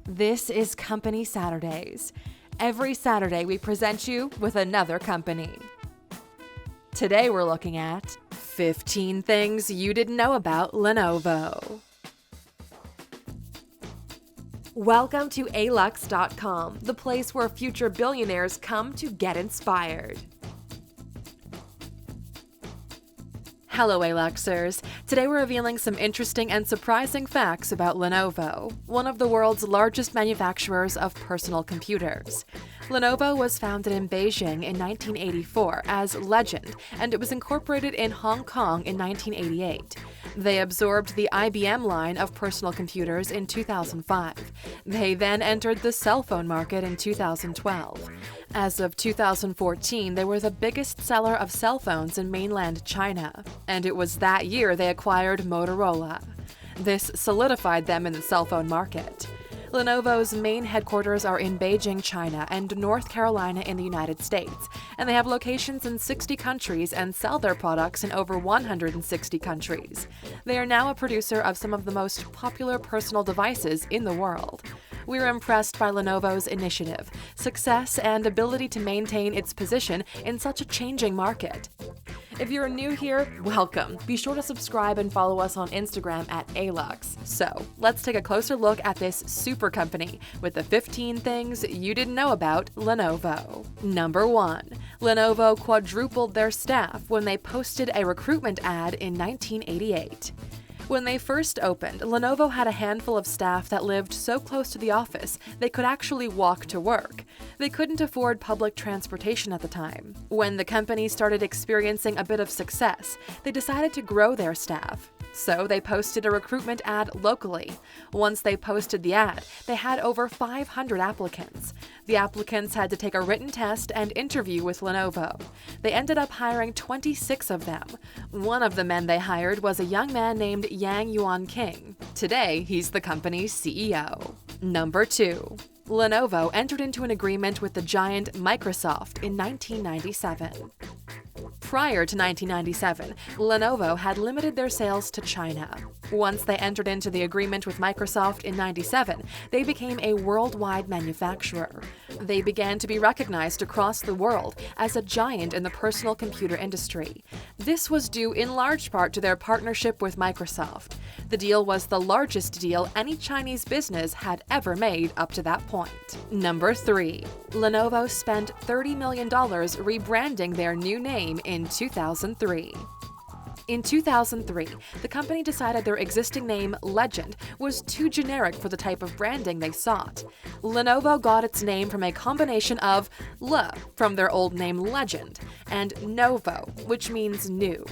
This is Company Saturdays. Every Saturday, we present you with another company. Today, we're looking at 15 things you didn't know about Lenovo. Welcome to Alux.com, the place where future billionaires come to get inspired. Hello, Aluxers. Today we're revealing some interesting and surprising facts about Lenovo, one of the world's largest manufacturers of personal computers. Lenovo was founded in Beijing in 1984 as Legend, and it was incorporated in Hong Kong in 1988. They absorbed the IBM line of personal computers in 2005. They then entered the cell phone market in 2012. As of 2014, they were the biggest seller of cell phones in mainland China, and it was that year they acquired Motorola. This solidified them in the cell phone market. Lenovo's main headquarters are in Beijing, China, and North Carolina in the United States, and they have locations in 60 countries and sell their products in over 160 countries. They are now a producer of some of the most popular personal devices in the world. We're impressed by Lenovo's initiative, success, and ability to maintain its position in such a changing market. If you're new here, welcome. Be sure to subscribe and follow us on Instagram at Alux. So, let's take a closer look at this super company with the 15 things you didn't know about Lenovo. Number 1. Lenovo quadrupled their staff when they posted a recruitment ad in 1988. When they first opened, Lenovo had a handful of staff that lived so close to the office they could actually walk to work. They couldn't afford public transportation at the time. When the company started experiencing a bit of success, they decided to grow their staff. So they posted a recruitment ad locally. Once they posted the ad, they had over 500 applicants. The applicants had to take a written test and interview with Lenovo. They ended up hiring 26 of them. One of the men they hired was a young man named Yang Yuan King. Today, he's the company's CEO. Number 2. Lenovo entered into an agreement with the giant Microsoft in 1997. Prior to 1997, Lenovo had limited their sales to China. Once they entered into the agreement with Microsoft in 1997, they became a worldwide manufacturer. They began to be recognized across the world as a giant in the personal computer industry. This was due in large part to their partnership with Microsoft. The deal was the largest deal any Chinese business had ever made up to that point. Number 3. Lenovo spent $30 million rebranding their new name in 2003. In 2003, the company decided their existing name, Legend, was too generic for the type of branding they sought. Lenovo got its name from a combination of Le, from their old name Legend, and Novo, which means new.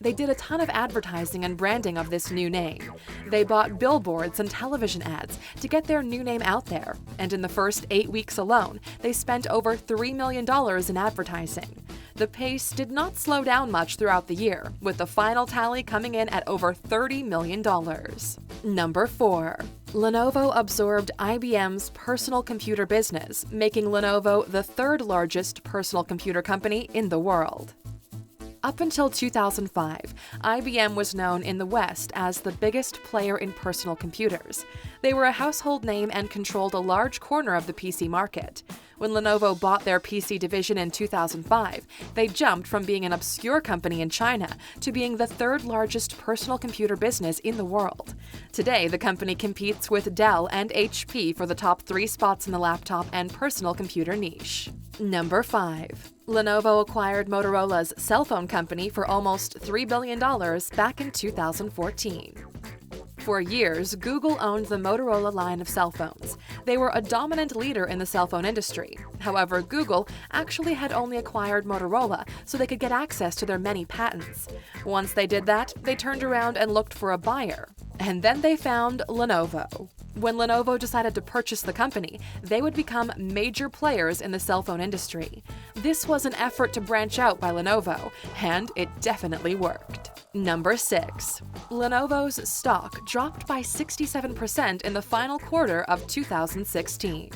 They did a ton of advertising and branding of this new name. They bought billboards and television ads to get their new name out there, and in the first 8 weeks alone, they spent over $3 million in advertising. The pace did not slow down much throughout the year, with the final tally coming in at over $30 million. Number 4. Lenovo absorbed IBM's personal computer business, making Lenovo the third largest personal computer company in the world. Up until 2005, IBM was known in the West as the biggest player in personal computers. They were a household name and controlled a large corner of the PC market. When Lenovo bought their PC division in 2005, they jumped from being an obscure company in China to being the third largest personal computer business in the world. Today, the company competes with Dell and HP for the top 3 spots in the laptop and personal computer niche. Number 5. Lenovo acquired Motorola's cell phone company for almost $3 billion back in 2014. For years, Google owned the Motorola line of cell phones. They were a dominant leader in the cell phone industry. However, Google actually had only acquired Motorola so they could get access to their many patents. Once they did that, they turned around and looked for a buyer. And then they found Lenovo. When Lenovo decided to purchase the company, they would become major players in the cell phone industry. This was an effort to branch out by Lenovo, and it definitely worked. Number 6. Lenovo's stock dropped by 67% in the final quarter of 2016.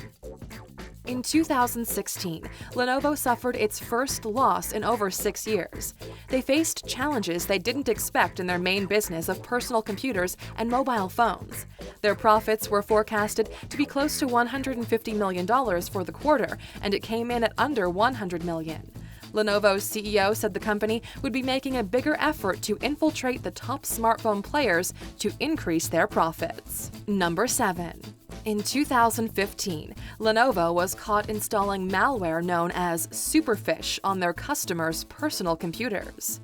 In 2016, Lenovo suffered its first loss in over 6 years. They faced challenges they didn't expect in their main business of personal computers and mobile phones. Their profits were forecasted to be close to $150 million for the quarter, and it came in at under $100 million. Lenovo's CEO said the company would be making a bigger effort to infiltrate the top smartphone players to increase their profits. Number 7. In 2015, Lenovo was caught installing malware known as Superfish on their customers' personal computers.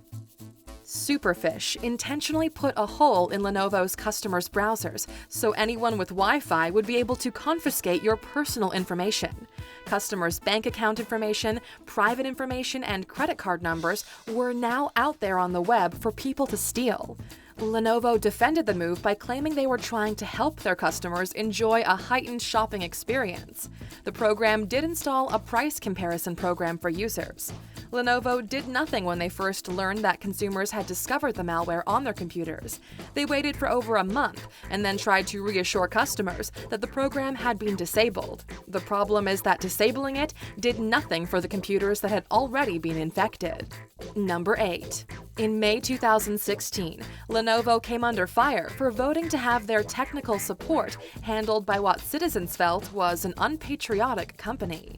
Superfish intentionally put a hole in Lenovo's customers' browsers so anyone with Wi-Fi would be able to confiscate your personal information. Customers' bank account information, private information, and credit card numbers were now out there on the web for people to steal. Lenovo defended the move by claiming they were trying to help their customers enjoy a heightened shopping experience. The program did install a price comparison program for users. Lenovo did nothing when they first learned that consumers had discovered the malware on their computers. They waited for over a month and then tried to reassure customers that the program had been disabled. The problem is that disabling it did nothing for the computers that had already been infected. Number 8. In May 2016, Lenovo came under fire for voting to have their technical support handled by what citizens felt was an unpatriotic company.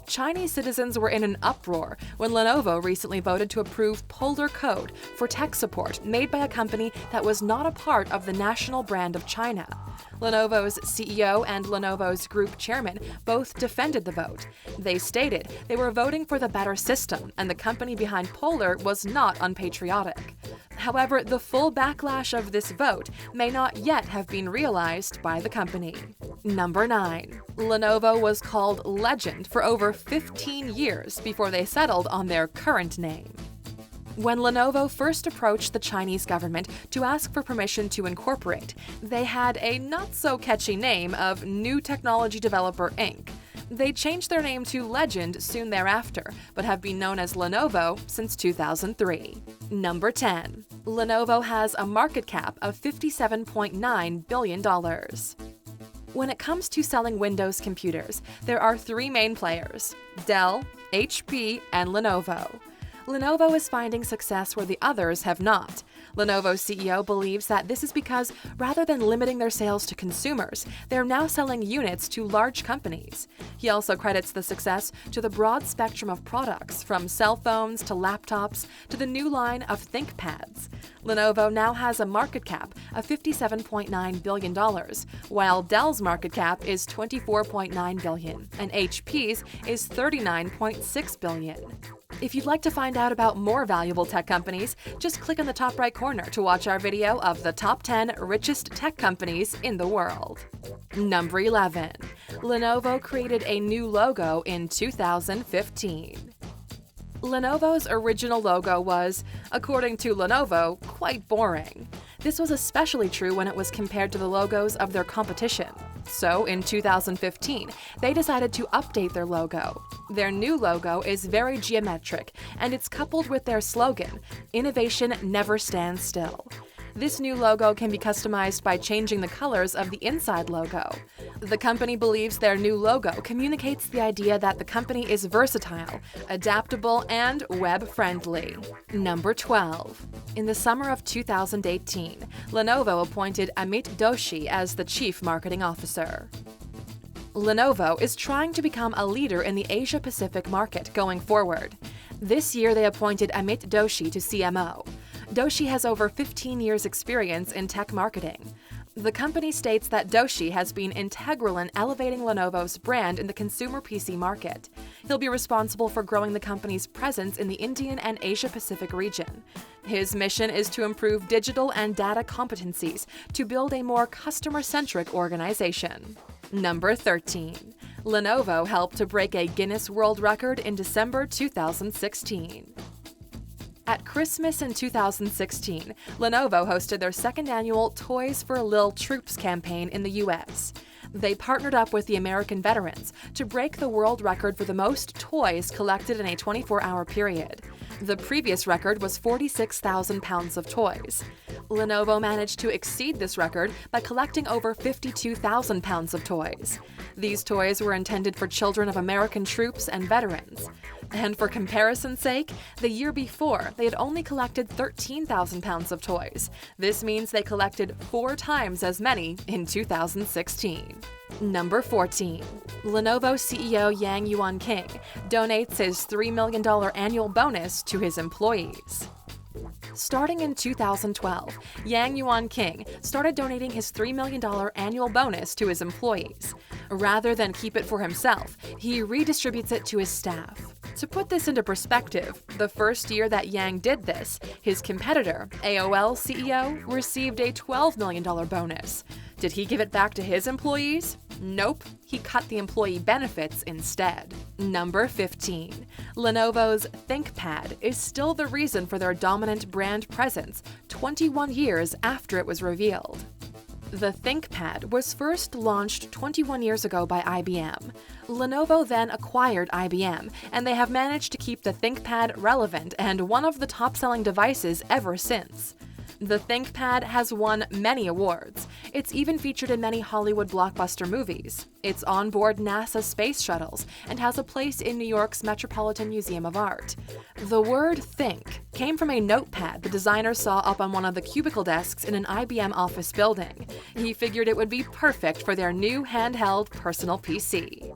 Chinese citizens were in an uproar when Lenovo recently voted to approve Polar Code for tech support made by a company that was not a part of the national brand of China. Lenovo's CEO and Lenovo's group chairman both defended the vote. They stated they were voting for the better system and the company behind Polar was not unpatriotic. However, the full backlash of this vote may not yet have been realized by the company. Number 9. Lenovo was called Legend for over 15 years before they settled on their current name. When Lenovo first approached the Chinese government to ask for permission to incorporate, they had a not-so-catchy name of New Technology Developer Inc. They changed their name to Legend soon thereafter, but have been known as Lenovo since 2003. Number 10. Lenovo has a market cap of $57.9 billion. When it comes to selling Windows computers, there are 3 main players: Dell, HP, and Lenovo. Lenovo is finding success where the others have not. Lenovo's CEO believes that this is because, rather than limiting their sales to consumers, they're now selling units to large companies. He also credits the success to the broad spectrum of products, from cell phones to laptops to the new line of ThinkPads. Lenovo now has a market cap of $57.9 billion, while Dell's market cap is $24.9 billion and HP's is $39.6 billion. If you'd like to find out about more valuable tech companies, just click on the top right corner to watch our video of the top 10 richest tech companies in the world. Number 11. Lenovo created a new logo in 2015. Lenovo's original logo was, according to Lenovo, quite boring. This was especially true when it was compared to the logos of their competition. So, in 2015, they decided to update their logo. Their new logo is very geometric, and it's coupled with their slogan, "Innovation never stands still." This new logo can be customized by changing the colors of the inside logo. The company believes their new logo communicates the idea that the company is versatile, adaptable, and web-friendly. Number 12. In the summer of 2018, Lenovo appointed Amit Doshi as the Chief Marketing Officer. Lenovo is trying to become a leader in the Asia-Pacific market going forward. This year, they appointed Amit Doshi to CMO. Doshi has over 15 years' experience in tech marketing. The company states that Doshi has been integral in elevating Lenovo's brand in the consumer PC market. He'll be responsible for growing the company's presence in the Indian and Asia-Pacific region. His mission is to improve digital and data competencies to build a more customer-centric organization. Number 13. Lenovo helped to break a Guinness World Record in December 2016. At Christmas in 2016, Lenovo hosted their second annual Toys for Lil Troops campaign in the U.S. They partnered up with the American veterans to break the world record for the most toys collected in a 24-hour period. The previous record was 46,000 pounds of toys. Lenovo managed to exceed this record by collecting over 52,000 pounds of toys. These toys were intended for children of American troops and veterans. And for comparison's sake, the year before, they had only collected 13,000 pounds of toys. This means they collected 4 times as many in 2016. Number 14. Lenovo CEO Yang Yuan-King donates his $3 million annual bonus to his employees. Starting in 2012, Yang Yuan-King started donating his $3 million annual bonus to his employees. Rather than keep it for himself, he redistributes it to his staff. To put this into perspective, the first year that Yang did this, his competitor, AOL CEO, received a $12 million bonus. Did he give it back to his employees? Nope, he cut the employee benefits instead. Number 15. Lenovo's ThinkPad is still the reason for their dominant brand presence 21 years after it was revealed. The ThinkPad was first launched 21 years ago by IBM. Lenovo then acquired IBM, and they have managed to keep the ThinkPad relevant and one of the top-selling devices ever since. The ThinkPad has won many awards. It's even featured in many Hollywood blockbuster movies. It's on board NASA space shuttles and has a place in New York's Metropolitan Museum of Art. The word think came from a notepad the designer saw up on one of the cubicle desks in an IBM office building. He figured it would be perfect for their new handheld personal PC.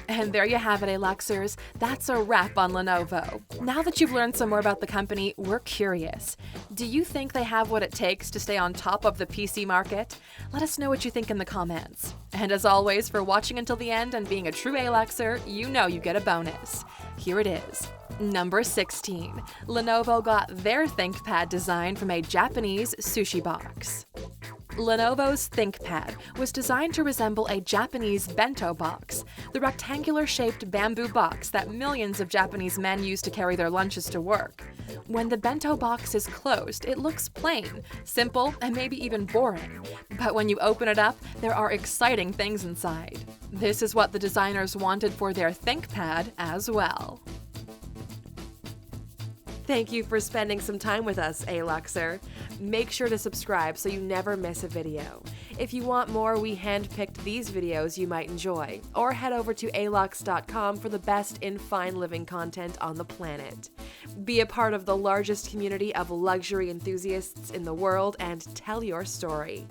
And there you have it, Aluxers. That's a wrap on Lenovo. Now that you've learned some more about the company, we're curious. Do you think they have what it takes to stay on top of the PC market? Let us know what you think in the comments. And as always, for watching until the end and being a true Aluxer, you know you get a bonus. Here it is. Number 16. Lenovo got their ThinkPad design from a Japanese sushi box. Lenovo's ThinkPad was designed to resemble a Japanese bento box, the rectangular-shaped bamboo box that millions of Japanese men use to carry their lunches to work. When the bento box is closed, it looks plain, simple, and maybe even boring. But when you open it up, there are exciting things inside. This is what the designers wanted for their ThinkPad as well. Thank you for spending some time with us, Aluxer. Make sure to subscribe so you never miss a video. If you want more, we handpicked these videos you might enjoy, or head over to Alux.com for the best in fine living content on the planet. Be a part of the largest community of luxury enthusiasts in the world and tell your story.